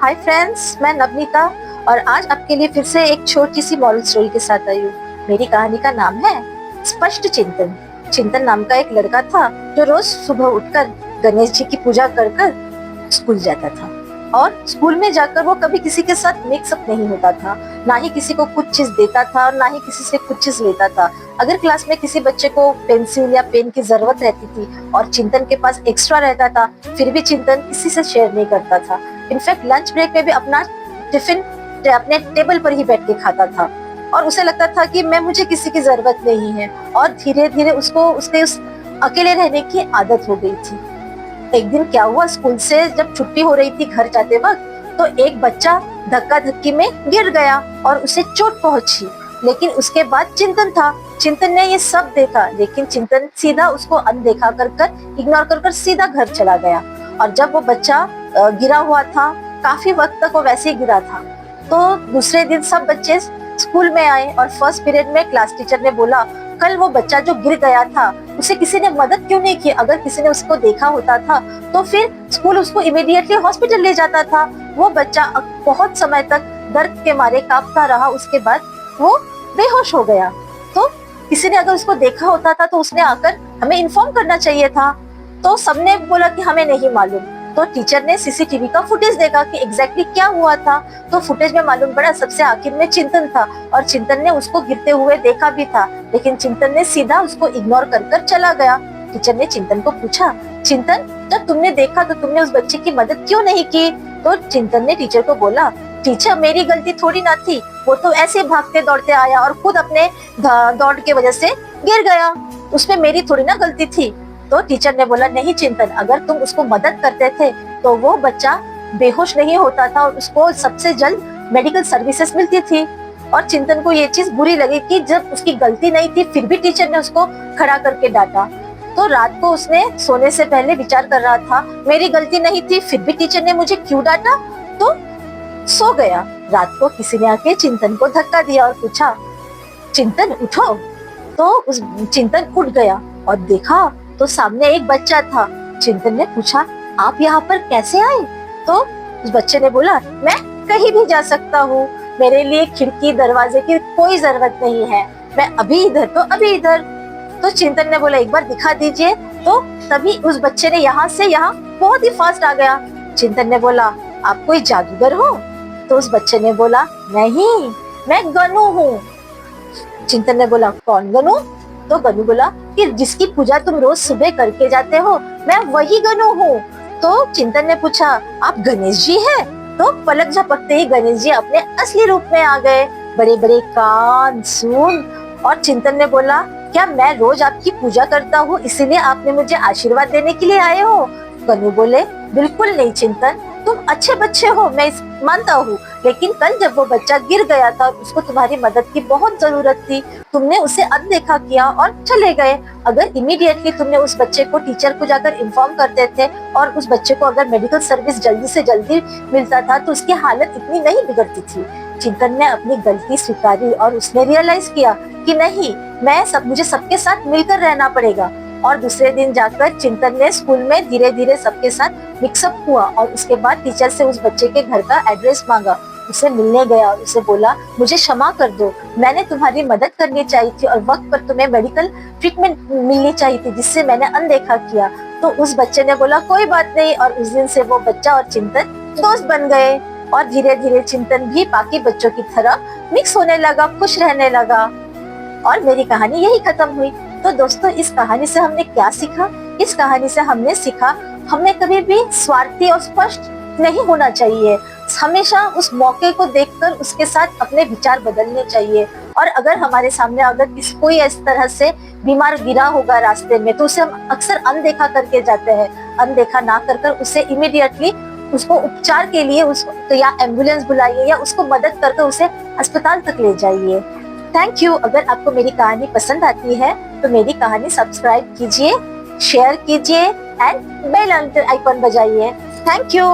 Hi friends, मैं नवनीता और आज आपके लिए फिर से एक छोटी सी मॉरल स्टोरी के साथ आई हूँ। मेरी कहानी का नाम है स्पष्ट चिंतन। चिंतन नाम का एक लड़का था जो रोज सुबह उठकर गणेश जी की पूजा कर कर स्कूल जाता था और स्कूल में जाकर वो कभी किसी के साथ मिक्सअप नहीं होता था, ना ही किसी को कुछ चीज देता था और ना ही किसी से कुछ चीज लेता था। अगर क्लास में किसी बच्चे को पेंसिल या पेन की जरूरत रहती थी और चिंतन के पास एक्स्ट्रा रहता था, फिर भी चिंतन किसी से शेयर नहीं करता था। इनफैक्ट लंच ब्रेक में भी अपना टिफिन अपने टेबल पर ही बैठ के खाता था और उसे लगता था कि मुझे किसी की जरूरत नहीं है। और धीरे धीरे उसको उसके उस अकेले रहने की आदत हो गई थी। एक दिन क्या हुआ, स्कूल से जब छुट्टी हो रही थी घर जाते वक्त, तो एक बच्चा धक्का धक्की में गिर गया और उसे चोट पहुंची। लेकिन उसके बाद चिंतन था। चिंतन ने ये सब देखा, लेकिन चिंतन सीधा उसको अनदेखा कर इग्नोर कर सीधा घर चला गया। और जब वो बच्चा गिरा हुआ था, काफी वक्त तक वो वैसे ही गिरा था। तो दूसरे दिन सब बच्चे स्कूल में आए और फर्स्ट पीरियड में क्लास टीचर ने बोला, कल वो बच्चा जो गिर गया था उसे किसी ने मदद क्यों नहीं की? अगर किसी ने उसको देखा होता था तो फिर स्कूल उसको इमीडिएटली हॉस्पिटल ले जाता था। वो बच्चा बहुत समय तक दर्द के मारे कांपता रहा, उसके बाद वो बेहोश हो गया। तो किसी ने अगर उसको देखा होता था तो उसने आकर हमें इन्फॉर्म करना चाहिए था। तो सबने बोला कि हमें नहीं मालूम। तो टीचर ने सीसीटीवी का फुटेज देखा कि एग्जैक्टली क्या हुआ था। तो फुटेज में मालूम पड़ा सबसे आखिर में चिंतन था और चिंतन ने उसको गिरते हुए देखा भी था, लेकिन चिंतन ने सीधा उसको इग्नोर कर चला गया। टीचर ने चिंतन को पूछा, चिंतन जब तुमने देखा तो तुमने उस बच्चे की मदद क्यों नहीं की? तो चिंतन ने टीचर को बोला, टीचर मेरी गलती थोड़ी ना थी, वो तो ऐसे भागते दौड़ते आया और खुद अपने दौड़ के वजह से गिर गया, उसमें मेरी थोड़ी ना गलती थी। तो टीचर ने बोला, नहीं चिंतन, अगर तुम उसको मदद करते थे तो वो बच्चा बेहोश नहीं होता था और उसको सबसे जल्द मेडिकल सर्विसेज मिलती थी। और चिंतन को ये चीज बुरी लगी कि जब उसकी गलती नहीं थी फिर भी टीचर ने उसको खड़ा करके डांटा। तो रात को उसने सोने से पहले विचार कर रहा था, मेरी गलती नहीं थी फिर भी टीचर ने मुझे क्यों डांटा? तो सो गया। रात को किसी ने आके चिंतन को धक्का दिया और पूछा, चिंतन उठो। तो उस चिंतन उठ गया और देखा तो सामने एक बच्चा था। चिंतन ने पूछा, आप यहाँ पर कैसे आए? तो उस बच्चे ने बोला, मैं कहीं भी जा सकता हूँ, मेरे लिए खिड़की दरवाजे की कोई जरूरत नहीं है, मैं अभी इधर तो अभी इधर। तो चिंतन ने बोला, एक बार दिखा दीजिए। तो तभी उस बच्चे ने यहाँ से यहाँ बहुत ही फास्ट आ गया। चिंतन ने बोला, आप कोई जादूगर हो? तो उस बच्चे ने बोला, नहीं, मैं गनू हूँ। चिंतन ने बोला, कौन गनू? तो गनू बोला कि जिसकी पूजा तुम रोज सुबह करके जाते हो, मैं वही गनू हूँ। तो चिंतन ने पूछा, आप गणेश जी हैं? तो पलक झपकते ही गणेश जी अपने असली रूप में आ गए, बड़े बड़े कान, सूंड। और चिंतन ने बोला, क्या मैं रोज आपकी पूजा करता हूँ इसीलिए आपने मुझे आशीर्वाद देने के लिए आए हो? गनू बोले, बिल्कुल नहीं चिंतन, तुम अच्छे बच्चे हो, मैं मानता हूँ, लेकिन कल जब वो बच्चा गिर गया था उसको तुम्हारी मदद की बहुत जरूरत थी, तुमने उसे अनदेखा किया और चले गए। अगर इमीडिएटली तुमने उस बच्चे को टीचर को जाकर इन्फॉर्म करते थे और उस बच्चे को अगर मेडिकल सर्विस जल्दी से जल्दी मिलता था तो उसकी हालत इतनी नहीं बिगड़ती थी। चिंतन ने अपनी गलती स्वीकारी और उसने रियलाइज किया कि नहीं, मुझे सबके साथ मिलकर रहना पड़ेगा। और दूसरे दिन जाकर चिंतन ने स्कूल में धीरे धीरे सबके साथ मिक्सअप हुआ और उसके बाद टीचर से उस बच्चे के घर का एड्रेस मांगा, उसे मिलने गया और उसे बोला, मुझे क्षमा कर दो, मैंने तुम्हारी मदद करनी चाहिए थी और वक्त पर तुम्हें मेडिकल ट्रीटमेंट मिलनी चाहिए थी जिससे मैंने अनदेखा किया। तो उस बच्चे ने बोला, कोई बात नहीं। और उस दिन से वो बच्चा और चिंतन दोस्त बन गए और धीरे धीरे चिंतन भी बाकी बच्चों की तरह मिक्स होने लगा, खुश रहने लगा। और मेरी कहानी यही खत्म हुई। तो दोस्तों, इस कहानी से हमने क्या सीखा? इस कहानी से हमने सीखा, हमें कभी भी स्वार्थी और स्पष्ट नहीं होना चाहिए। हमेशा उस मौके को देखकर उसके साथ अपने विचार बदलने चाहिए। और अगर हमारे सामने अगर कोई इस तरह से बीमार गिरा होगा रास्ते में तो उसे हम अक्सर अनदेखा करके जाते हैं। अनदेखा ना कर उसे इमीडिएटली उसको उपचार के लिए तो या एम्बुलेंस बुलाइए या उसको मदद करके उसे अस्पताल तक ले जाइए। Thank you. अगर आपको मेरी कहानी पसंद आती है तो मेरी कहानी सब्सक्राइब कीजिए, शेयर कीजिए एंड बेल आइकन बजाइए। Thank you.